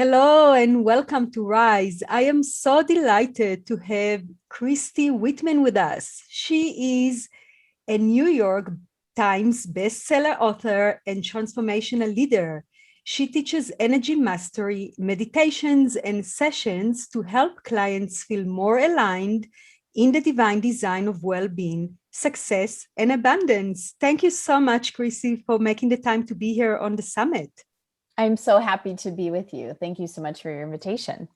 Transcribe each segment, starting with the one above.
Hello and welcome to Rise. I am so delighted to have Christy Whitman with us. She is a New York Times bestseller author and transformational leader. She teaches energy mastery, meditations, and sessions to help clients feel more aligned in the divine design of well-being, success, and abundance. Thank you so much, Christy, for making the time to be here on the summit. I'm so happy to be with you. Thank you so much for your invitation.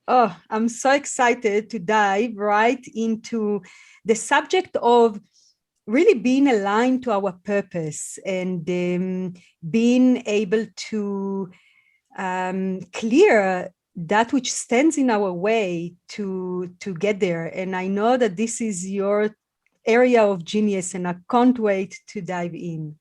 Oh, I'm so excited to dive right into the subject of really being aligned to our purpose and being able to clear that which stands in our way to get there. And I know that this is your area of genius, and I can't wait to dive in.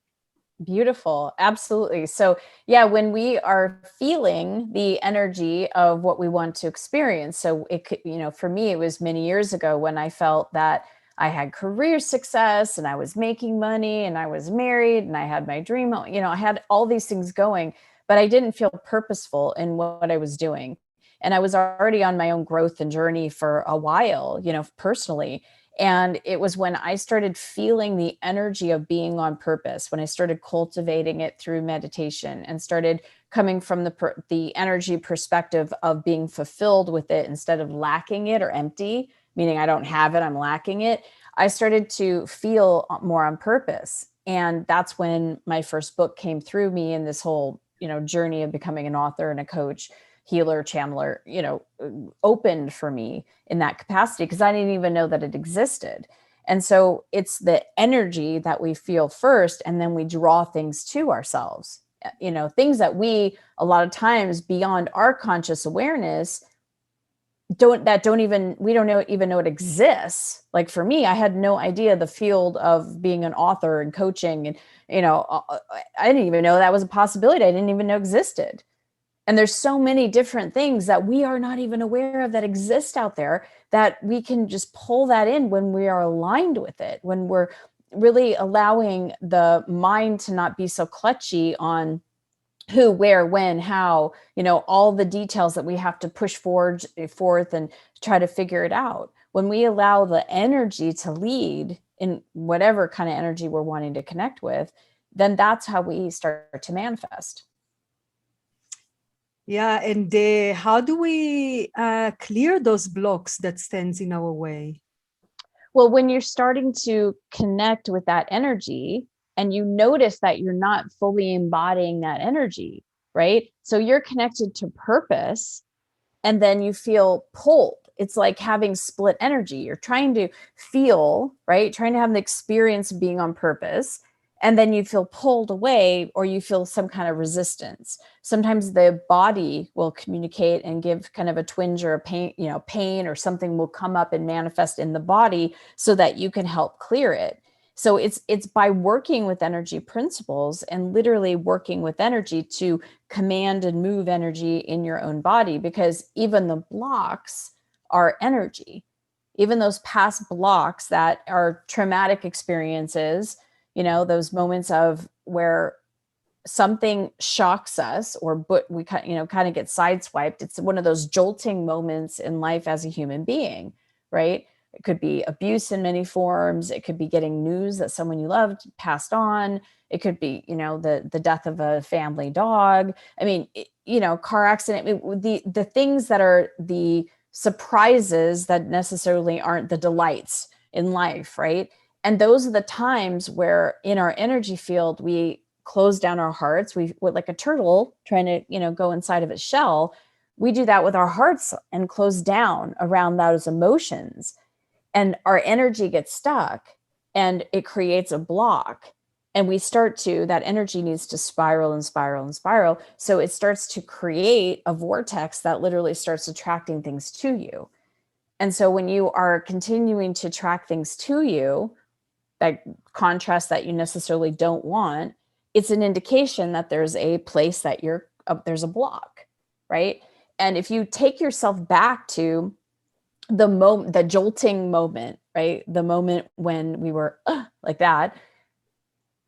Beautiful. Absolutely. So, yeah, when we are feeling the energy of what we want to experience. So, it could, for me, it was many years ago when I felt that I had career success and I was making money and I was married and I had my dream. I had all these things going, but I didn't feel purposeful in what I was doing. And I was already on my own growth and journey for a while, personally. And it was when I started feeling the energy of being on purpose, when I started cultivating it through meditation and started coming from the energy perspective of being fulfilled with it instead of lacking it or empty, meaning I don't have it, I'm lacking it. I started to feel more on purpose. And that's when my first book came through me in this whole, journey of becoming an author and a coach, healer, channeler, opened for me in that capacity because I didn't even know that it existed. And so it's the energy that we feel first, and then we draw things to ourselves, things that we, a lot of times beyond our conscious awareness, we don't even know it exists. Like for me, I had no idea the field of being an author and coaching. And, I didn't even know that was a possibility. I didn't even know existed. And there's so many different things that we are not even aware of that exist out there that we can just pull that in when we are aligned with it, when we're really allowing the mind to not be so clutchy on who, where, when, how, all the details that we have to push forth and try to figure it out. When we allow the energy to lead in whatever kind of energy we're wanting to connect with, then that's how we start to manifest. Yeah, and how do we clear those blocks that stands in our way? Well, when you're starting to connect with that energy and you notice that you're not fully embodying that energy, right? So you're connected to purpose and then you feel pulled. It's like having split energy. You're trying to feel, right? Trying to have the experience of being on purpose. And then you feel pulled away or you feel some kind of resistance. Sometimes the body will communicate and give kind of a twinge or a pain or something will come up and manifest in the body so that you can help clear it. So it's by working with energy principles and literally working with energy to command and move energy in your own body, because even the blocks are energy. Even those past blocks that are traumatic experiences, those moments of where something shocks us or we kind of get sideswiped. It's one of those jolting moments in life as a human being, right? It could be abuse in many forms. It could be getting news that someone you loved passed on. It could be, the death of a family dog. I mean, car accident. The things that are the surprises that necessarily aren't the delights in life, right? And those are the times where in our energy field, we close down our hearts. We, like a turtle trying to, go inside of its shell. We do that with our hearts and close down around those emotions. And our energy gets stuck and it creates a block. And that energy needs to spiral and spiral and spiral. So it starts to create a vortex that literally starts attracting things to you. And so when you are continuing to attract things to you, that contrast that you necessarily don't want, it's an indication that there's a place that there's a block, right? And if you take yourself back to the jolting moment, right? The moment when we were like that.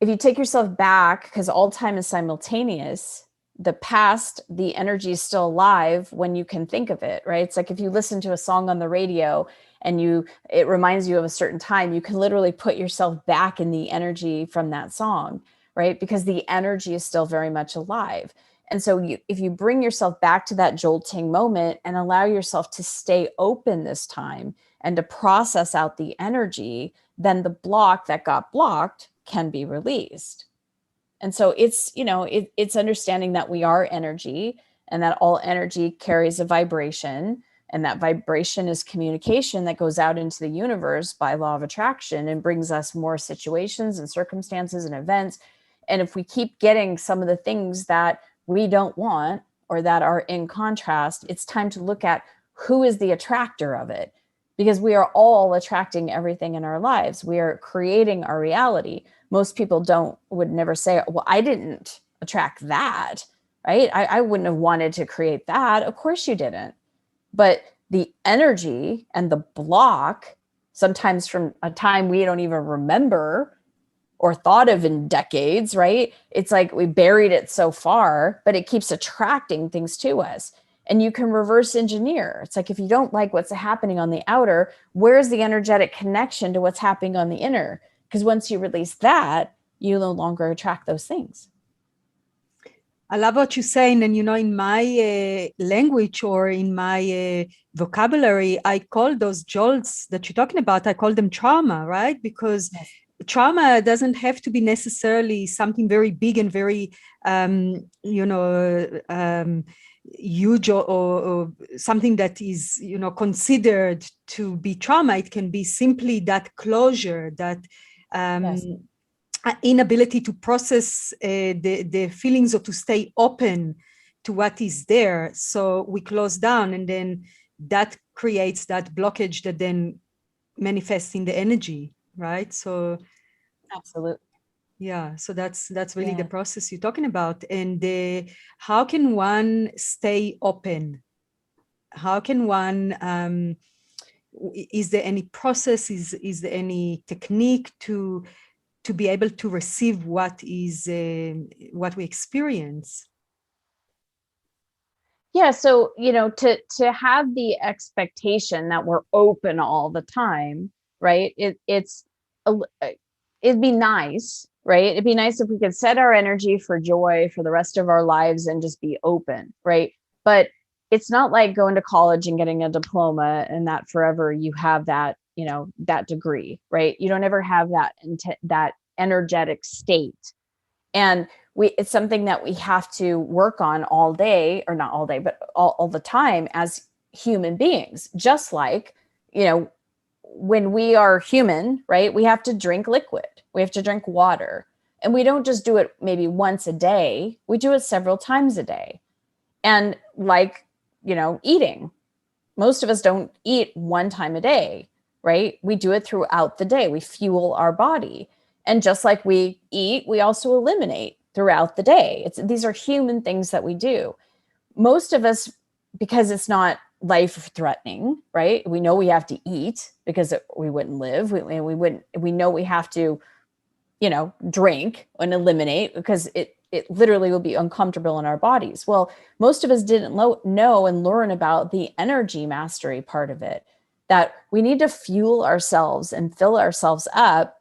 If you take yourself back, because all time is simultaneous, the past, the energy is still alive when you can think of it, right? It's like if you listen to a song on the radio and it reminds you of a certain time, you can literally put yourself back in the energy from that song, right? Because the energy is still very much alive. And so if you bring yourself back to that jolting moment and allow yourself to stay open this time and to process out the energy, then the block that got blocked can be released. And so it's, it's understanding that we are energy and that all energy carries a vibration, and that vibration is communication that goes out into the universe by law of attraction and brings us more situations and circumstances and events. And if we keep getting some of the things that we don't want or that are in contrast, it's time to look at who is the attractor of it, because we are all attracting everything in our lives. We are creating our reality. Most people would never say, well, I didn't attract that, right? I wouldn't have wanted to create that. Of course you didn't. But the energy and the block, sometimes from a time we don't even remember or thought of in decades, right? It's like we buried it so far, but it keeps attracting things to us. And you can reverse engineer. It's like, if you don't like what's happening on the outer, where's the energetic connection to what's happening on the inner? Because once you release that, you no longer attract those things. I love what you're saying. And, in my language or in my vocabulary, I call those jolts that you're talking about, I call them trauma, right? Because yes, trauma doesn't have to be necessarily something very big and very, huge or something that is, considered to be trauma. It can be simply that closure, that yes, inability to process the feelings or to stay open to what is there. So we close down, and then that creates that blockage that then manifests in the energy, right? So absolutely. Yeah, so that's really the process you're talking about. And how can one stay open? How can one, is there any process? Is there any technique to be able to receive what we experience? Yeah, so to have the expectation that we're open all the time, right? It'd be nice, right? It'd be nice if we could set our energy for joy for the rest of our lives and just be open, right? But it's not like going to college and getting a diploma and that forever you have that, that degree, right? You don't ever have that energetic state. And it's something that we have to work on all day, or not all day, but all the time as human beings. Just like, when we are human, right, we have to drink liquid, we have to drink water. And we don't just do it maybe once a day, we do it several times a day. And like, eating, most of us don't eat one time a day, right? We do it throughout the day. We fuel our body. And just like we eat, we also eliminate throughout the day. These are human things that we do. Most of us, because it's not life threatening, right? We know we have to eat because we wouldn't live. We know we have to, drink and eliminate because it literally will be uncomfortable in our bodies. Well, most of us didn't know and learn about the energy mastery part of it, that we need to fuel ourselves and fill ourselves up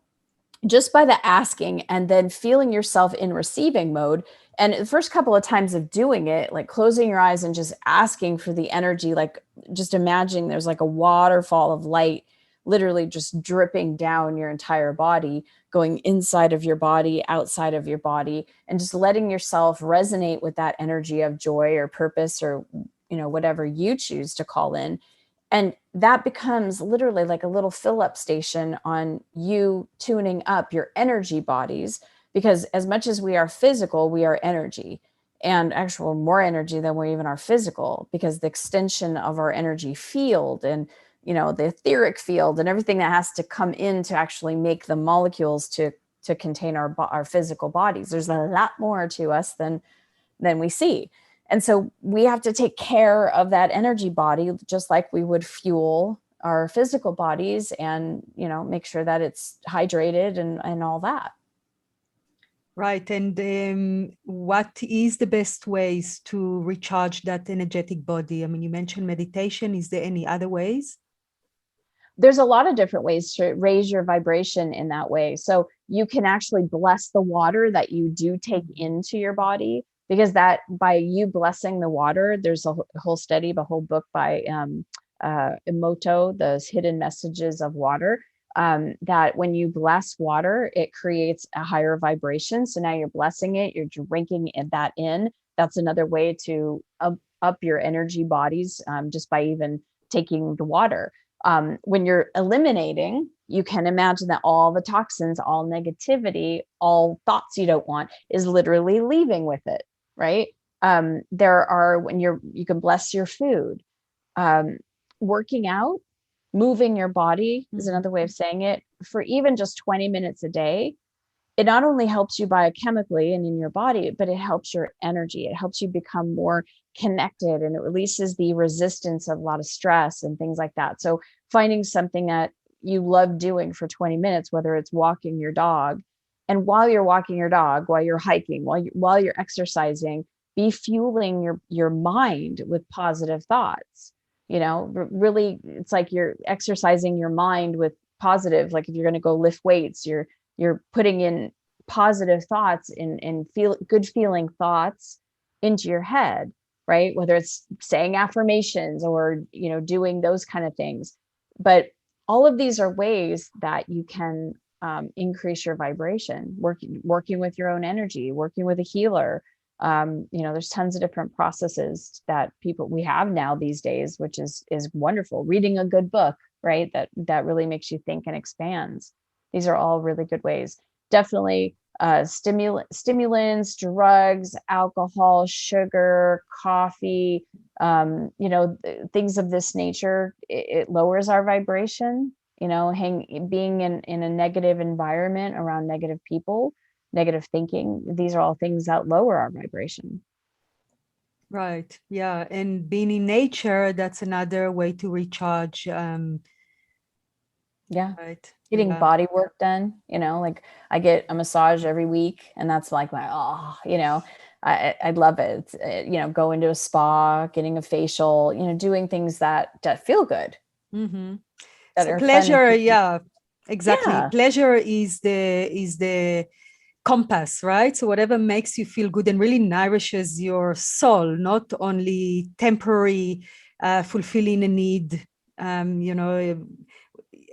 just by the asking and then feeling yourself in receiving mode. And the first couple of times of doing it, like closing your eyes and just asking for the energy, like just imagining there's like a waterfall of light literally just dripping down your entire body, going inside of your body, outside of your body, and just letting yourself resonate with that energy of joy or purpose or, whatever you choose to call in. And that becomes literally like a little fill-up station on you tuning up your energy bodies, because as much as we are physical, we are energy, and actual more energy than we even are physical, because the extension of our energy field and, the etheric field and everything that has to come in to actually make the molecules to contain our physical bodies. There's a lot more to us than we see. And so we have to take care of that energy body, just like we would fuel our physical bodies and, make sure that it's hydrated and all that. Right. And what is the best ways to recharge that energetic body? I mean, you mentioned meditation. Is there any other ways? There's a lot of different ways to raise your vibration in that way. So you can actually bless the water that you do take into your body, because that, by you blessing the water, there's a whole study, a whole book by Emoto, the hidden messages of water, that when you bless water, it creates a higher vibration. So now you're blessing it, you're drinking that in. That's another way to up your energy bodies, just by even taking the water. When you're eliminating, you can imagine that all the toxins, all negativity, all thoughts you don't want is literally leaving with it, right? There are, when you can bless your food. Working out, moving your body is another way of saying it. For even just 20 minutes a day, it not only helps you biochemically and in your body, but it helps your energy. It helps you become more connected, and it releases the resistance of a lot of stress and things like that. So finding something that you love doing for 20 minutes, whether it's walking your dog, and while you're walking your dog, while you're hiking, while you're exercising, be fueling your mind with positive thoughts. Really, it's like you're exercising your mind with positive. Like if you're going to go lift weights, you're putting in positive thoughts and feel good feeling thoughts into your head, right? Whether it's saying affirmations or, doing those kind of things. But all of these are ways that you can increase your vibration, working with your own energy, working with a healer. There's tons of different processes that we have now these days, which is wonderful. Reading a good book, right? That really makes you think and expands. These are all really good ways. Definitely stimulants, drugs, alcohol, sugar, coffee, things of this nature. It lowers our vibration. Being in a negative environment around negative people, negative thinking, these are all things that lower our vibration. Right. Yeah. And being in nature, that's another way to recharge. Yeah. Right. Getting Yeah. body work done, like I get a massage every week, and that's like I love it. Going to a spa, getting a facial, doing things that feel good, that So are fun and pleasure, easy. yeah, exactly. Yeah. Pleasure is the compass, right? So whatever makes you feel good and really nourishes your soul, not only temporary fulfilling a need.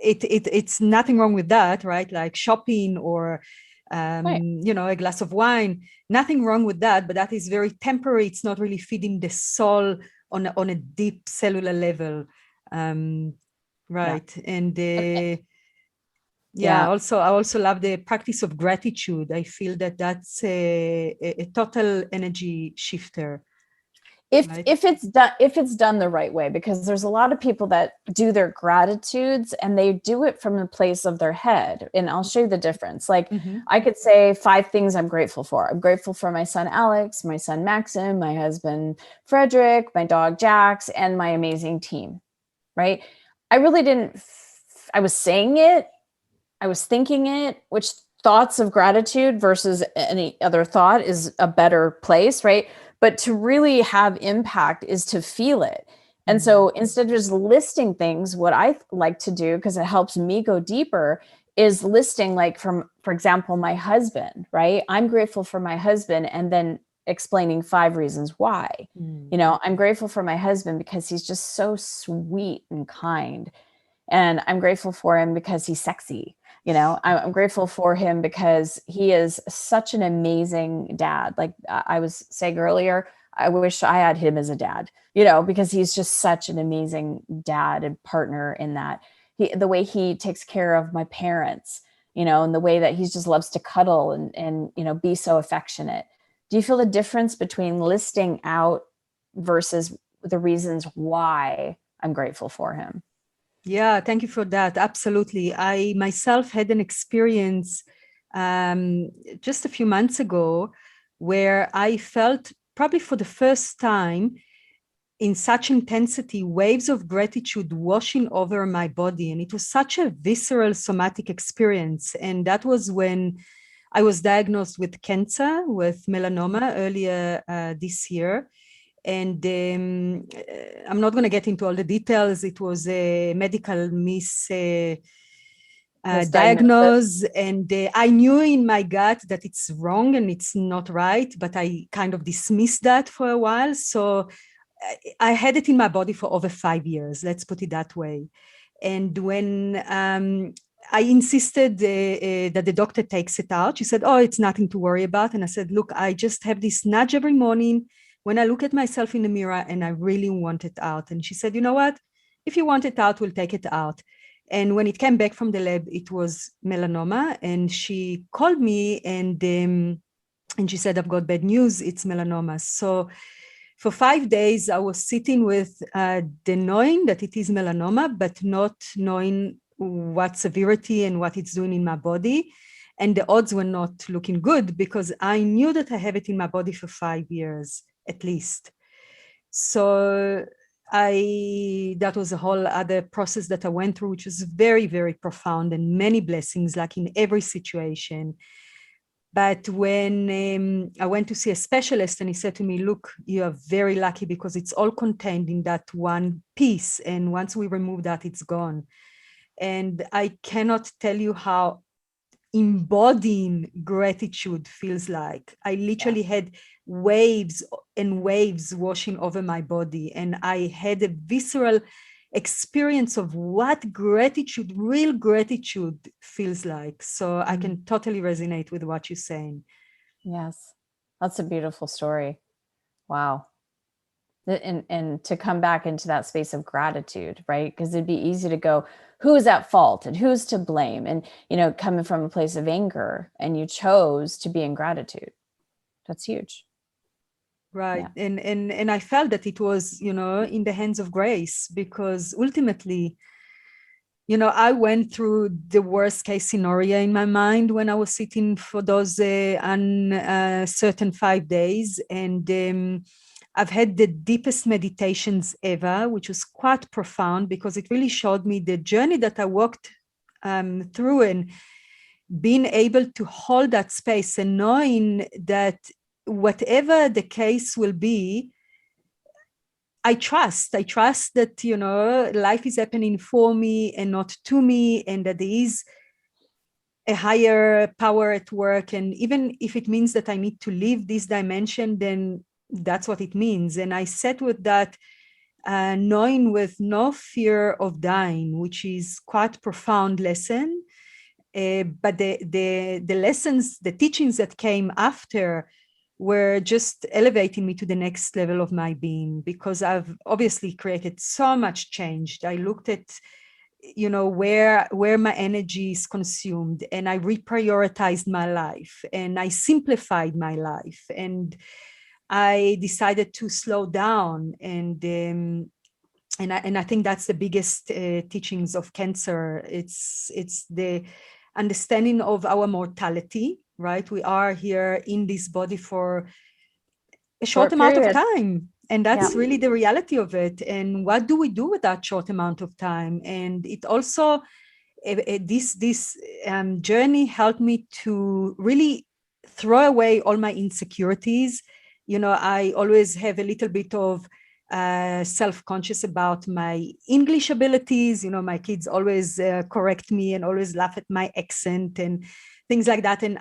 It's nothing wrong with that, right? Like shopping or Right. a glass of wine, nothing wrong with that, but that is very temporary. It's not really feeding the soul on a deep cellular level. Um, Yeah. right. And Yeah. also I also love the practice of gratitude. I feel that that's a total energy shifter, if right? if it's done the right way, because there's a lot of people that do their gratitudes and they do it from the place of their head, and I'll show you the difference. Like, I could say 5 things I'm grateful for. I'm grateful for my son Alex, my son Maxim, my husband Frederick, my dog Jax, and my amazing team, right? I really didn't I was saying it, I was thinking it, which thoughts of gratitude versus any other thought is a better place, right? But to really have impact is to feel it. And so instead of just listing things, what I like to do, because it helps me go deeper, is listing, like, for example, my husband, right? I'm grateful for my husband, and then explaining 5 reasons why. I'm grateful for my husband because he's just so sweet and kind. And I'm grateful for him because he's sexy. I'm grateful for him because he is such an amazing dad. Like I was saying earlier, I wish I had him as a dad, because he's just such an amazing dad and partner in that. The way he takes care of my parents, and the way that he just loves to cuddle and be so affectionate. Do you feel the difference between listing out versus the reasons why I'm grateful for him? Yeah, thank you for that. Absolutely. I myself had an experience just a few months ago where I felt, probably for the first time, in such intensity, waves of gratitude washing over my body. And it was such a visceral somatic experience. And that was when I was diagnosed with cancer, with melanoma earlier this year. And I'm not going to get into all the details. It was a medical diagnose, and I knew in my gut that it's wrong and it's not right, but I kind of dismissed that for a while. So I had it in my body for over 5 years, let's put it that way. And when I insisted that the doctor takes it out, she said, oh, it's nothing to worry about. And I said, look, I just have this nudge every morning when I look at myself in the mirror and I really want it out. And she said, you know what? If you want it out, we'll take it out. And when it came back from the lab, it was melanoma. And she called me and she said, I've got bad news. It's melanoma. So for 5 days, I was sitting with the knowing that it is melanoma, but not knowing what severity and what it's doing in my body. And the odds were not looking good because I knew that I have it in my body for 5 years at least. So that was a whole other process that I went through, which was very, very profound and many blessings, like in every situation. But when I went to see a specialist and he said to me, look, you are very lucky because it's all contained in that one piece. And once we remove that, it's gone. And I cannot tell you how embodying gratitude feels like. I literally had waves and waves washing over my body. And I had a visceral experience of what gratitude, real gratitude feels like. So I can totally resonate with what you're saying. Yes, that's a beautiful story. Wow. And to come back into that space of gratitude, right? Because it'd be easy to go, who's at fault and who's to blame? And, coming from a place of anger, and you chose to be in gratitude. That's huge. Right. Yeah. And I felt that it was, in the hands of grace, because ultimately, I went through the worst case scenario in my mind when I was sitting for those uncertain 5 days. And I've had the deepest meditations ever, which was quite profound because it really showed me the journey that I walked through, and being able to hold that space and knowing that whatever the case will be, I trust that, life is happening for me and not to me, and that there is a higher power at work. And even if it means that I need to leave this dimension, then that's what it means. And I sat with that, knowing with no fear of dying, which is quite profound lesson. But the lessons, the teachings that came after were just elevating me to the next level of my being, because I've obviously created so much change. I looked at, where my energy is consumed, and I reprioritized my life, and I simplified my life, and I decided to slow down. And I think that's the biggest teachings of cancer. It's the understanding of our mortality, right? We are here in this body for a short amount of time. And that's really the reality of it. And what do we do with that short amount of time? And it also, this journey helped me to really throw away all my insecurities. I always have a little bit of self-conscious about my English abilities. My kids always correct me and always laugh at my accent and things like that. And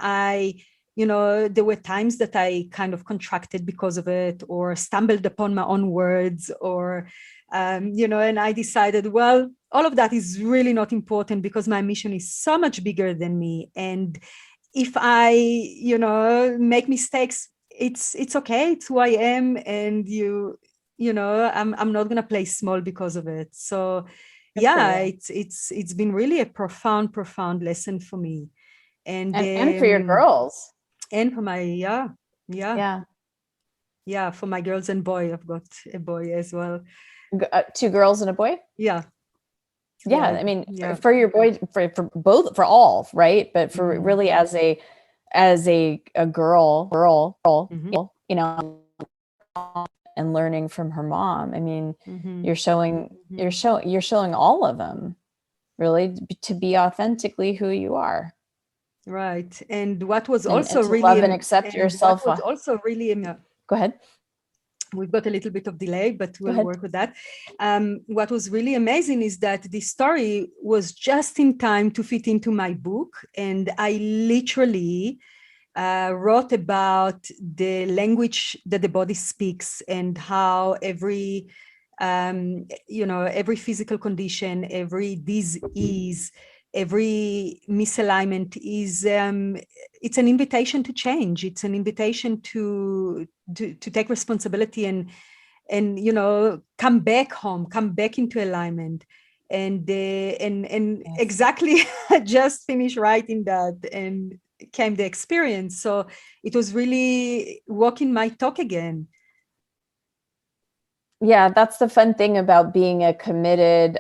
there were times that I kind of contracted because of it, or stumbled upon my own words, or, and I decided, well, all of that is really not important because my mission is so much bigger than me. And if I, make mistakes, it's okay. It's who I am. And I'm not going to play small because of it. So it's been really a profound lesson for me. And for your girls. And for my, for my girls and boy. I've got a boy as well. 2 girls and a boy? Yeah. Yeah. I mean, for your boy, for both, for all, right? But for really as a girl, and learning from her mom. I mean, you're showing all of them really to be authentically who you are. Right. And what was and also to really, love and accept and what yourself. was also really, Go ahead. we've got a little bit of delay, but Go we'll ahead. work with that. What was really amazing is that the story was just in time to fit into my book. And I literally wrote about the language that the body speaks and how every, every physical condition, every disease, every misalignment is, it's an invitation to change. It's an invitation to take responsibility and come back home, come back into alignment. And Yes. exactly, I just finished writing that and came the experience. So it was really walking my talk again. Yeah, that's the fun thing about being a committed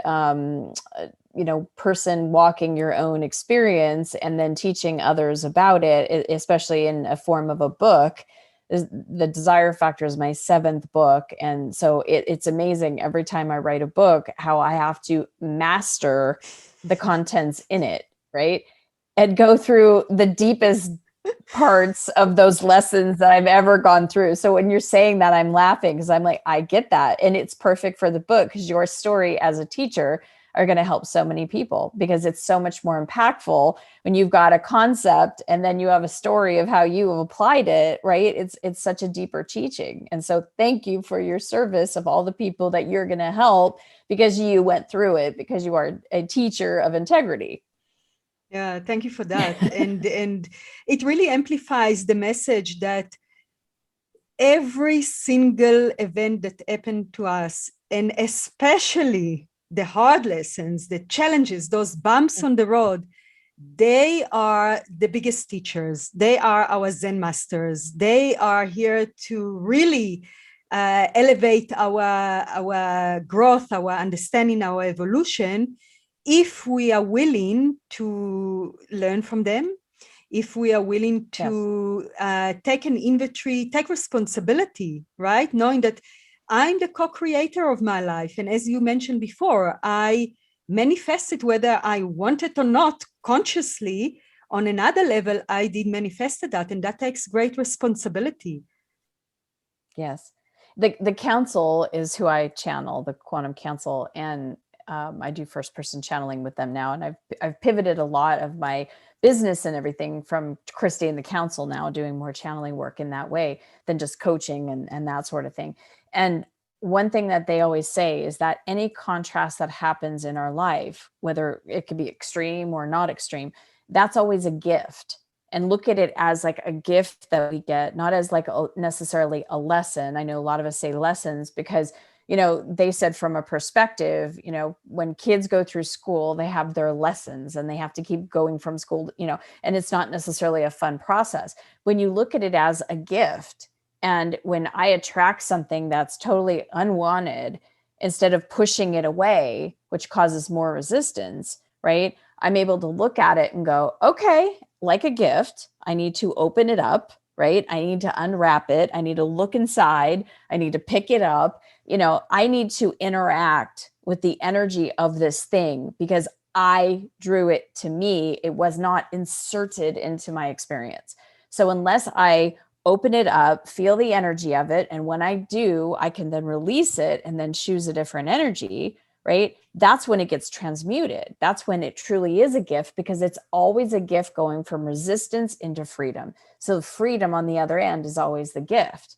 person walking your own experience and then teaching others about it, especially in a form of a book. The Desire Factor is my 7th book. And so it's amazing every time I write a book, how I have to master the contents in it, right? And go through the deepest parts of those lessons that I've ever gone through. So when you're saying that, I'm laughing because I'm like, I get that. And it's perfect for the book because your story as a teacher are going to help so many people, because it's so much more impactful when you've got a concept and then you have a story of how you have applied it, right? It's such a deeper teaching. And so thank you for your service of all the people that you're going to help, because you went through it, because you are a teacher of integrity. Yeah, thank you for that. And it really amplifies the message that every single event that happened to us, and especially the hard lessons, the challenges, those bumps on the road, they are the biggest teachers. They are our Zen masters. They are here to really elevate our growth, our understanding, our evolution, if we are willing to learn from them, if we are willing to take an inventory, take responsibility, right? Knowing that I'm the co-creator of my life. And as you mentioned before, I manifest it whether I want it or not consciously. On another level, I did manifest that, and that takes great responsibility. Yes. The council is who I channel, the quantum council, and I do first person channeling with them now. And I've pivoted a lot of my business and everything from Christy and the council now, doing more channeling work in that way than just coaching and that sort of thing. And one thing that they always say is that any contrast that happens in our life, whether it could be extreme or not extreme, that's always a gift. And look at it as like a gift that we get, not as like necessarily a lesson. I know a lot of us say lessons because, they said from a perspective, when kids go through school, they have their lessons and they have to keep going from school, and it's not necessarily a fun process. When you look at it as a gift, and when I attract something that's totally unwanted, instead of pushing it away, which causes more resistance, right? I'm able to look at it and go, okay, like a gift, I need to open it up, right? I need to unwrap it. I need to look inside. I need to pick it up. I need to interact with the energy of this thing because I drew it to me. It was not inserted into my experience. So unless I open it up, feel the energy of it, and when I do, I can then release it and then choose a different energy, right? That's when it gets transmuted. That's when it truly is a gift, because it's always a gift going from resistance into freedom. So freedom on the other end is always the gift.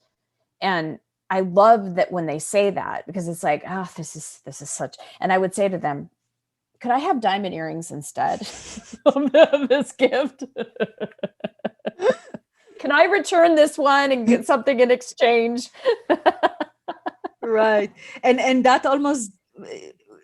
And I love that when they say that, because it's like, oh, this is such, and I would say to them, could I have diamond earrings instead of this gift? Can I return this one and get something in exchange? Right. And that almost,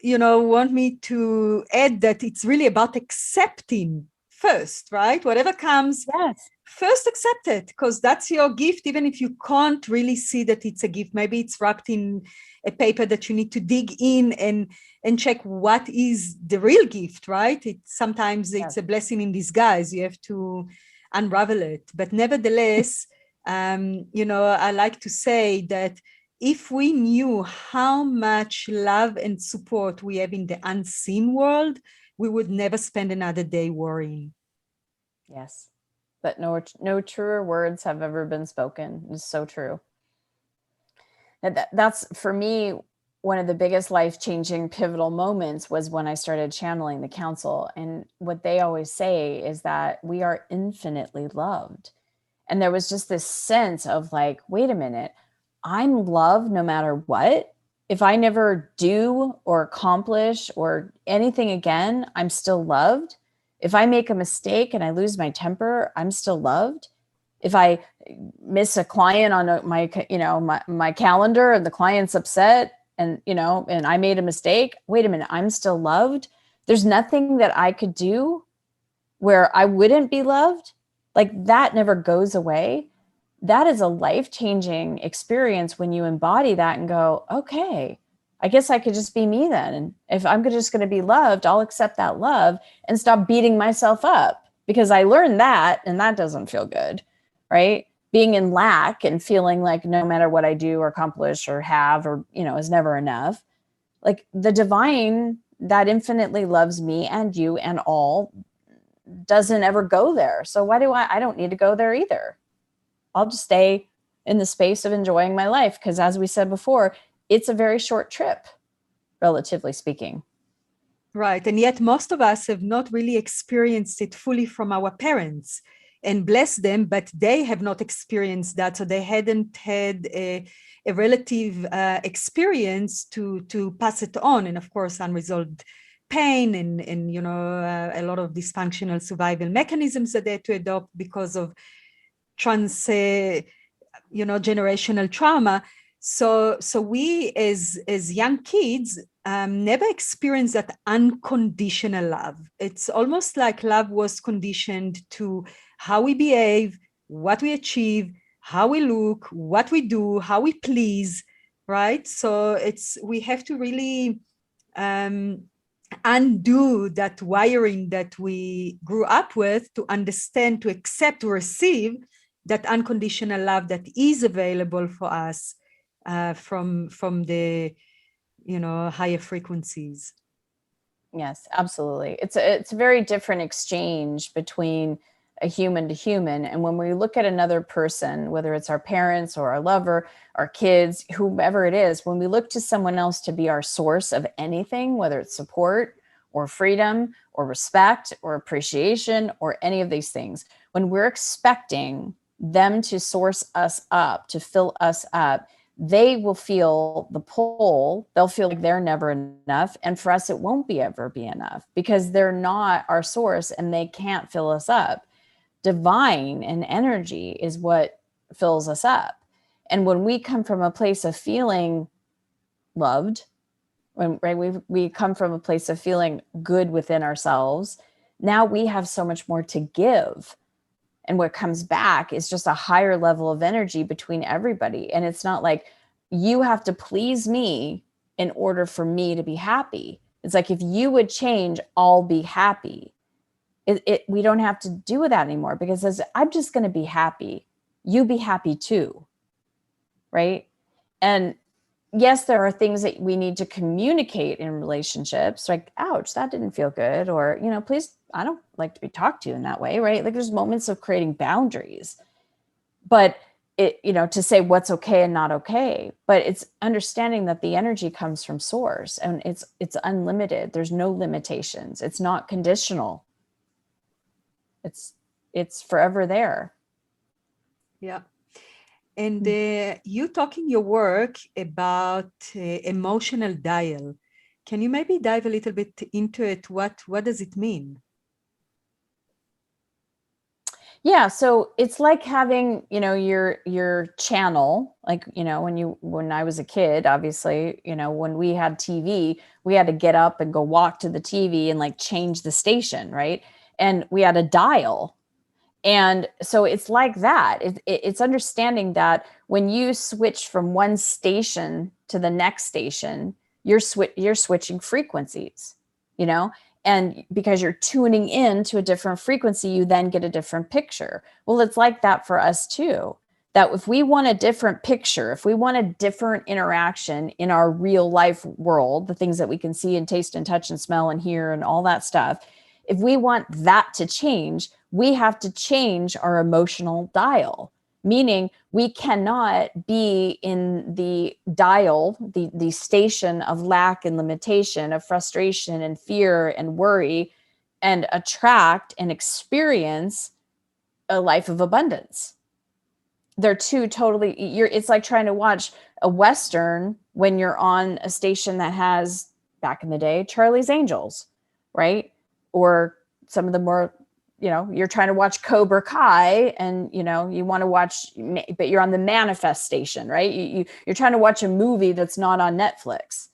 want me to add that it's really about accepting first, right? Whatever comes, Yes. first accept it, because that's your gift, even if you can't really see that it's a gift. Maybe it's wrapped in a paper that you need to dig in and check what is the real gift, right? Sometimes it's a blessing in disguise. You have to unravel it. But nevertheless, I like to say that if we knew how much love and support we have in the unseen world, we would never spend another day worrying. Yes. But no truer words have ever been spoken. It's so true. That's for me, one of the biggest life-changing pivotal moments was when I started channeling the council. And what they always say is that we are infinitely loved. And there was just this sense of like, wait a minute, I'm loved no matter what. If I never do or accomplish or anything again, I'm still loved. If I make a mistake and I lose my temper, I'm still loved. If I miss a client on my calendar and the client's upset and I made a mistake, wait a minute, I'm still loved. There's nothing that I could do where I wouldn't be loved. Like that never goes away. That is a life-changing experience when you embody that and go, okay, I guess I could just be me then. And if I'm just going to be loved, I'll accept that love and stop beating myself up, because I learned that, and that doesn't feel good, right? Being in lack and feeling like no matter what I do or accomplish or have or, is never enough. Like the divine that infinitely loves me and you and all doesn't ever go there. So why do I don't need to go there either. I'll just stay in the space of enjoying my life. Because as we said before, it's a very short trip, relatively speaking. Right. And yet most of us have not really experienced it fully from our parents, and bless them, but they have not experienced that. So they hadn't had a relative experience to pass it on. And of course, unresolved pain and a lot of dysfunctional survival mechanisms that they had to adopt because of generational trauma. So we as young kids never experienced that unconditional love. It's almost like love was conditioned to how we behave, what we achieve, how we look, what we do, how we please, right? So we have to really undo that wiring that we grew up with to understand, to accept, to receive that unconditional love that is available for us from the higher frequencies. Yes, absolutely. It's a very different exchange between a human to human. And when we look at another person, whether it's our parents or our lover, our kids, whomever it is, when we look to someone else to be our source of anything, whether it's support or freedom or respect or appreciation or any of these things, when we're expecting them to source us up, to fill us up, they will feel the pull. They'll feel like they're never enough. And for us, it won't ever be enough because they're not our source and they can't fill us up. Divine and energy is what fills us up. And when we come from a place of feeling loved, we come from a place of feeling good within ourselves, now we have so much more to give. And what comes back is just a higher level of energy between everybody. And it's not like you have to please me in order for me to be happy. It's like, if you would change, I'll be happy. We don't have to do that anymore, because I'm just going to be happy. You be happy too. Right. And yes, there are things that we need to communicate in relationships, like, ouch, that didn't feel good. Or, please, I don't like to be talked to in that way. Right. Like there's moments of creating boundaries, but to say what's okay and not okay, but it's understanding that the energy comes from source and it's unlimited. There's no limitations. It's not conditional. It's forever there. Yeah. And you talk in your work about emotional dial. Can you maybe dive a little bit into it? What does it mean? Yeah. So it's like having, your channel, like, when I was a kid, obviously, when we had TV, we had to get up and go walk to the TV and like change the station. Right. And we had a dial. And so it's like that. It's understanding that when you switch from one station to the next station, you're switching frequencies, and because you're tuning in to a different frequency, you then get a different picture. Well, it's like that for us too. That if we want a different picture, if we want a different interaction in our real life world, the things that we can see and taste and touch and smell and hear and all that stuff, If we want that to change, we have to change our emotional dial, meaning we cannot be in the dial, the station of lack and limitation, of frustration and fear and worry, and attract and experience a life of abundance. They're two totally, it's like trying to watch a Western when you're on a station that has, back in the day, Charlie's Angels, right? Or some of the more, you're trying to watch Cobra Kai, and you want to watch, but you're on the manifest station, right? You're trying to watch a movie that's not on Netflix.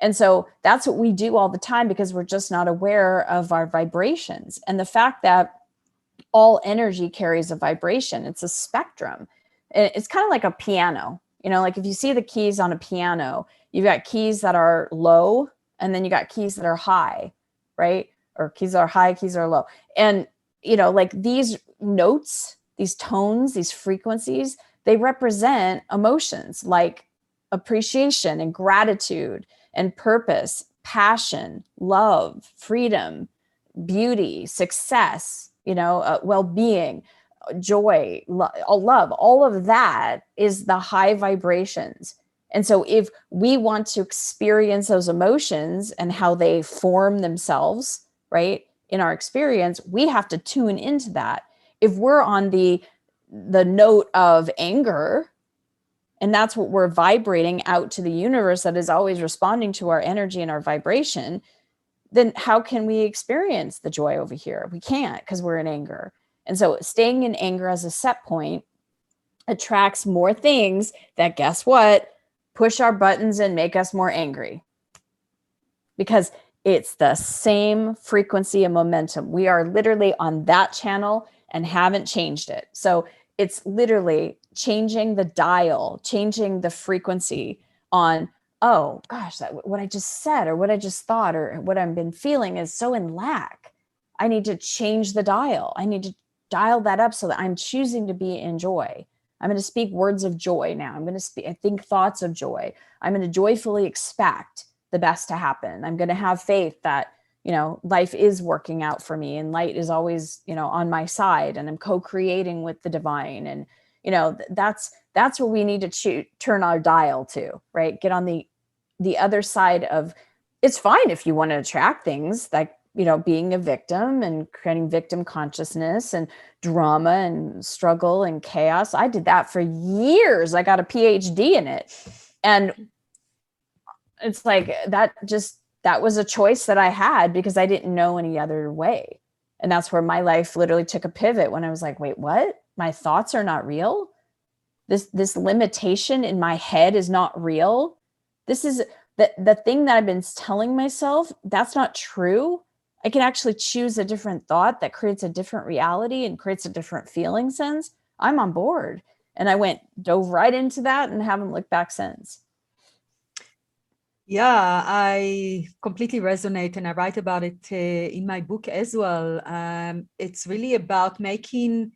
And so that's what we do all the time, because we're just not aware of our vibrations. And the fact that all energy carries a vibration, it's a spectrum. It's kind of like a piano, like if you see the keys on a piano, you've got keys that are low, and then you got keys that are high, right? Or keys that are high, keys that are low. And, like these notes, these tones, these frequencies, they represent emotions like appreciation and gratitude and purpose, passion, love, freedom, beauty, success, well-being, joy, love, all of that is the high vibrations. And so if we want to experience those emotions and how they form themselves, right, in our experience, we have to tune into that. If we're on the note of anger, and that's what we're vibrating out to the universe, that is always responding to our energy and our vibration, then how can we experience the joy over here? We can't, because we're in anger. And so staying in anger as a set point attracts more things that, guess what, push our buttons and make us more angry, because it's the same frequency and momentum. We are literally on that channel and haven't changed it. So it's literally changing the dial, changing the frequency on, oh gosh, what I just said or what I just thought or what I've been feeling is so in lack. I need to change the dial. I need to dial that up so that I'm choosing to be in joy. I'm going to speak words of joy now. I'm going to think thoughts of joy. I'm going to joyfully expect the best to happen. I'm going to have faith that, life is working out for me, and light is always, on my side, and I'm co-creating with the divine. And, that's what we need to turn our dial to, right? Get on the other side of, it's fine if you want to attract things like, being a victim and creating victim consciousness and drama and struggle and chaos. I did that for years. I got a PhD in it. And it's like, that was a choice that I had because I didn't know any other way. And that's where my life literally took a pivot, when I was like, wait, what? My thoughts are not real. This limitation in my head is not real. This is the thing that I've been telling myself, that's not true. I can actually choose a different thought that creates a different reality and creates a different feeling sense. I'm on board. And I dove right into that and haven't looked back since. Yeah, I completely resonate, and I write about it in my book as well. It's really about making,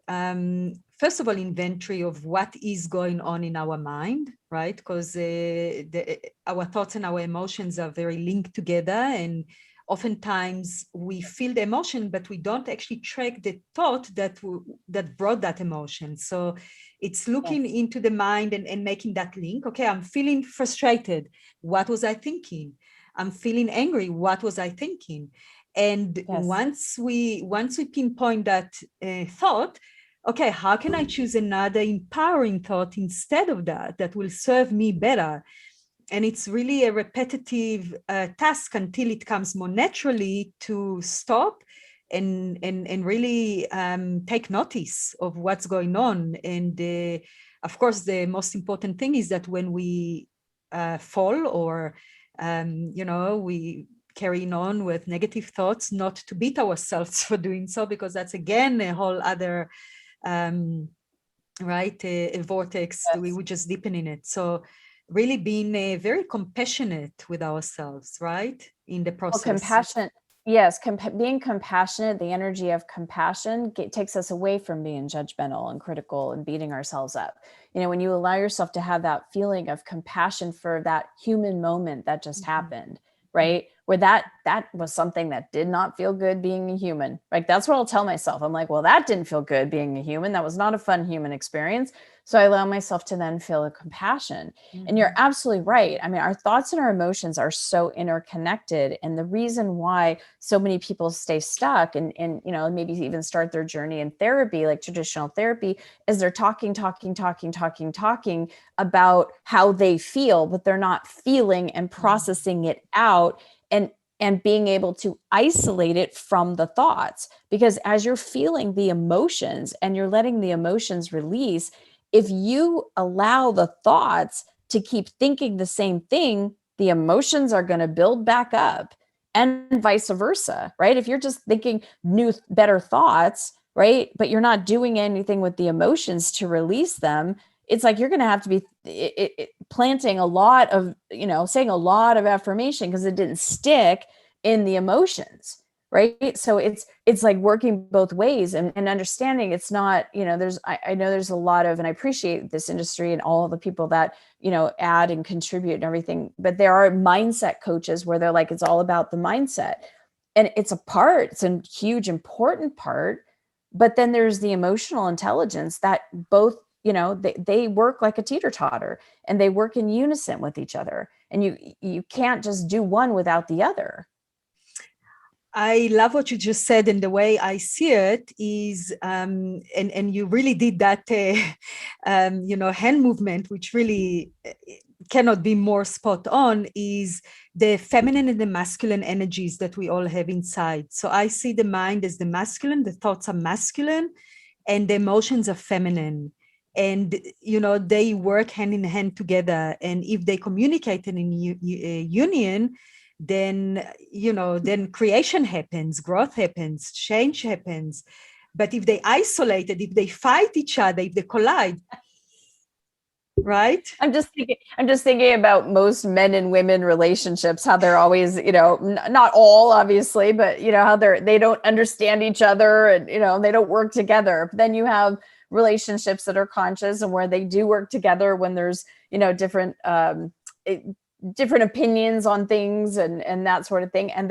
first of all, inventory of what is going on in our mind, right? Because our thoughts and our emotions are very linked together, and oftentimes we feel the emotion, but we don't actually track the thought that brought that emotion. So it's looking into the mind and making that link. Okay, I'm feeling frustrated. What was I thinking? I'm feeling angry. What was I thinking? And once we pinpoint that thought, okay, how can I choose another empowering thought instead of that will serve me better? And it's really a repetitive task until it comes more naturally to stop and really take notice of what's going on. And of course, the most important thing is that when we fall or, we carrying on with negative thoughts, not to beat ourselves for doing so, because that's again a whole other, a vortex. We would just deepen in it. So really being very compassionate with ourselves, right? In the process. Well, compassion, yes, being compassionate, the energy of compassion takes us away from being judgmental and critical and beating ourselves up. When you allow yourself to have that feeling of compassion for that human moment that just happened, right? Where that was something that did not feel good being a human. Like that's what I'll tell myself. I'm like, well, that didn't feel good being a human. That was not a fun human experience. So I allow myself to then feel a compassion. And you're absolutely right. I mean, our thoughts and our emotions are so interconnected. And the reason why so many people stay stuck and maybe even start their journey in therapy, like traditional therapy, is they're talking about how they feel, but they're not feeling and processing it out and being able to isolate it from the thoughts. Because as you're feeling the emotions and you're letting the emotions release, if you allow the thoughts to keep thinking the same thing, the emotions are going to build back up, and vice versa, right? If you're just thinking new, better thoughts, right, but you're not doing anything with the emotions to release them, it's like you're going to have to be planting a lot of, saying a lot of affirmation because it didn't stick in the emotions, right? So it's like working both ways and understanding it's not, I know there's a lot of, and I appreciate this industry and all the people that, add and contribute and everything, but there are mindset coaches where they're like, it's all about the mindset. And it's a huge, important part. But then there's the emotional intelligence that both, they work like a teeter-totter and they work in unison with each other. And you can't just do one without the other. I love what you just said, and the way I see it is, and you really did that, hand movement, which really cannot be more spot on, is the feminine and the masculine energies that we all have inside. So I see the mind as the masculine, the thoughts are masculine, and the emotions are feminine. And, they work hand in hand together. And if they communicate in union, then creation happens, growth happens, change happens. But if they isolated, if they fight each other, if they collide, right? I'm just thinking about most men and women relationships, how they're always, not all obviously, but how they don't understand each other and, they don't work together. But then you have relationships that are conscious and where they do work together when there's, different opinions on things and that sort of thing. And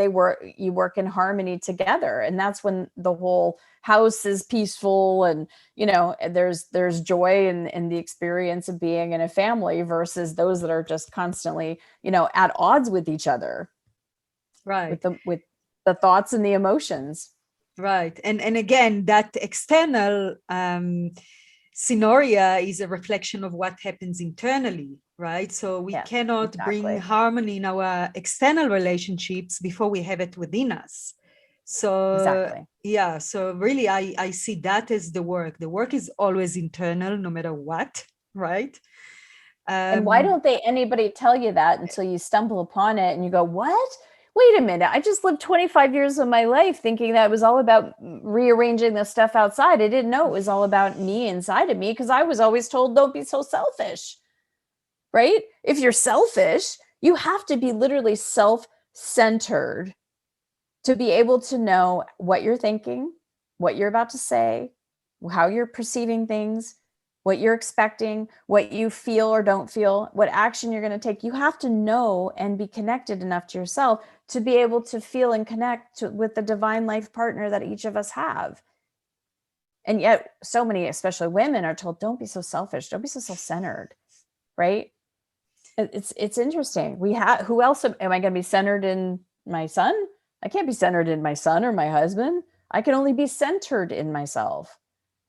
you work in harmony together. And that's when the whole house is peaceful and, there's joy in the experience of being in a family versus those that are just constantly, at odds with each other. Right. With the thoughts and the emotions. Right. And again, that external scenario is a reflection of what happens internally, right? So we cannot bring harmony in our external relationships before we have it within us. So so really I see that as the work. The work is always internal, no matter what, right? And why don't anybody tell you that until you stumble upon it and you go, what? Wait a minute, I just lived 25 years of my life thinking that it was all about rearranging the stuff outside. I didn't know it was all about me inside of me because I was always told, don't be so selfish, right? If you're selfish, you have to be literally self-centered to be able to know what you're thinking, what you're about to say, how you're perceiving things, what you're expecting, what you feel or don't feel, what action you're going to take. You have to know and be connected enough to yourself to be able to feel and connect with the divine life partner that each of us have. And yet so many, especially women, are told, don't be so selfish. Don't be so self-centered, right? It's interesting. Who else am I going to be centered in? My son? I can't be centered in my son or my husband. I can only be centered in myself.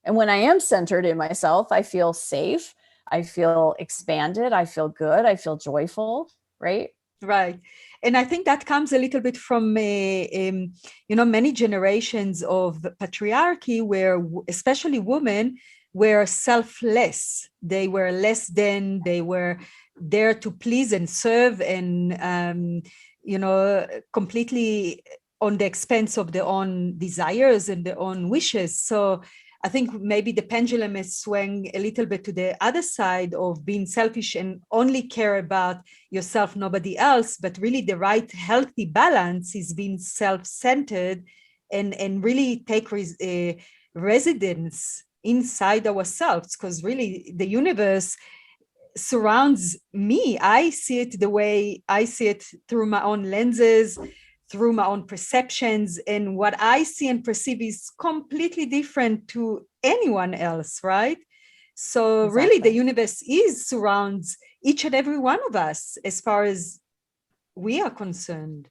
And when I am centered in myself, I feel safe. I feel expanded. I feel good. I feel joyful, right? Right. And I think that comes a little bit from, many generations of patriarchy where especially women were selfless. They were less than, they were there to please and serve and, completely on the expense of their own desires and their own wishes. So I think maybe the pendulum is swung a little bit to the other side of being selfish and only care about yourself, nobody else, but really the right healthy balance is being self-centered and really take residence inside ourselves, because really the universe, surrounds me. I see it the way I see it, through my own lenses, through my own perceptions, and what I see and perceive is completely different to anyone else, right? So really the Exactly. universe surrounds each and every one of us as far as we are concerned.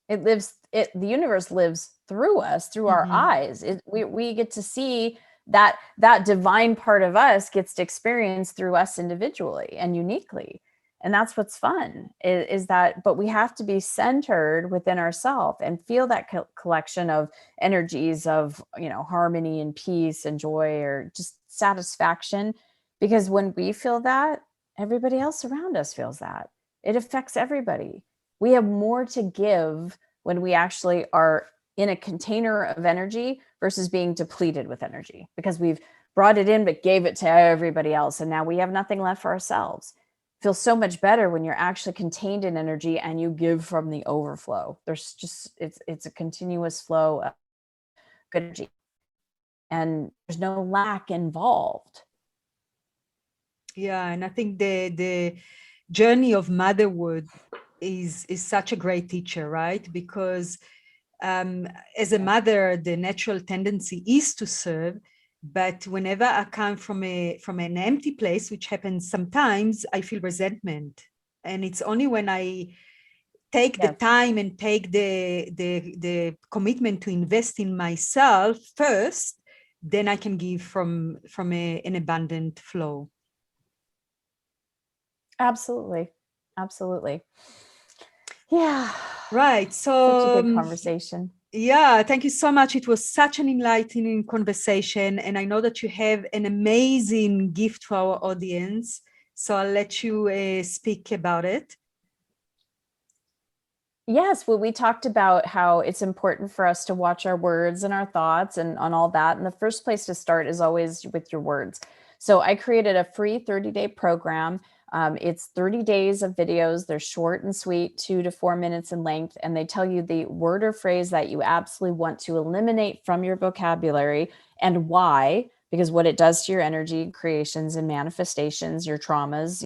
The universe lives through us, through our Mhm. eyes. We get to see that divine part of us gets to experience through us individually and uniquely. And that's what's fun is that, but we have to be centered within ourselves and feel that collection of energies of, harmony and peace and joy, or just satisfaction. Because when we feel that, everybody else around us feels that. It affects everybody. We have more to give when we actually are in a container of energy versus being depleted with energy, because we've brought it in but gave it to everybody else, and now we have nothing left for ourselves. It feels so much better when you're actually contained in energy and you give from the overflow. There's just it's a continuous flow of good energy, and there's no lack involved. Yeah, and I think the journey of motherhood is such a great teacher, right? Because as a mother, the natural tendency is to serve, but whenever I come from an empty place, which happens sometimes, I feel resentment, and it's only when I take the Yes. time and take the commitment to invest in myself first, then I can give from an abundant flow. Absolutely. Absolutely. Yeah. Right. Such a So, good conversation. yeah, thank you so much. It was such an enlightening conversation. And I know that you have an amazing gift for our audience. So I'll let you speak about it. Yes, well, we talked about how it's important for us to watch our words and our thoughts and on all that. And the first place to start is always with your words. So I created a free 30-day program. It's 30 days of videos. They're short and sweet, 2 to 4 minutes in length. And they tell you the word or phrase that you absolutely want to eliminate from your vocabulary and why, because what it does to your energy, creations and manifestations, your traumas,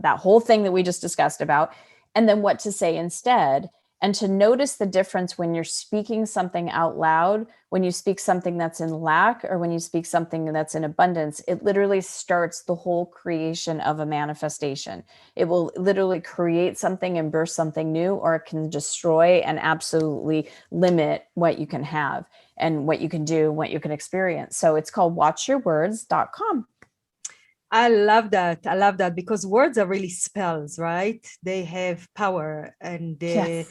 that whole thing that we just discussed about, and then what to say instead, and to notice the difference when you're speaking something out loud, when you speak something that's in lack, or when you speak something that's in abundance. It literally starts the whole creation of a manifestation. It will literally create something and burst something new, or it can destroy and absolutely limit what you can have and what you can do, what you can experience. So it's called watchyourwords.com. I love that. I love that because words are really spells, right? They have power, Yes.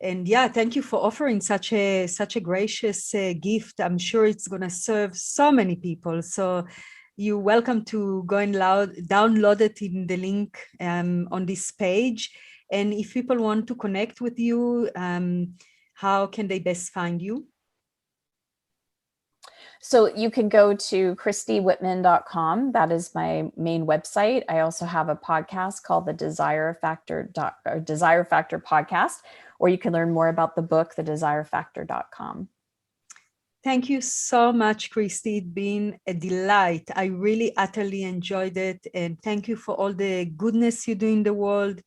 and yeah, thank you for offering such a gracious gift. I'm sure it's going to serve so many people. So you're welcome to go and download it in the link on this page. And if people want to connect with you, how can they best find you? So you can go to christywhitman.com. That is my main website. I also have a podcast called the Desire Factor Podcast, or you can learn more about the book, thedesirefactor.com. Thank you so much, Christy. It's been a delight. I really utterly enjoyed it. And thank you for all the goodness you do in the world.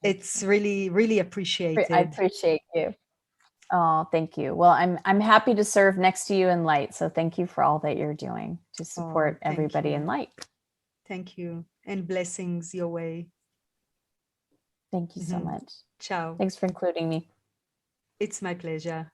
It's really, really I appreciated. appreciate you. Oh, thank you. Well, I'm happy to serve next to you in light. So thank you for all that you're doing to Oh, support thank everybody you. in light. Thank you. And blessings your way. Thank you so much. Ciao. Thanks for including me. It's my pleasure.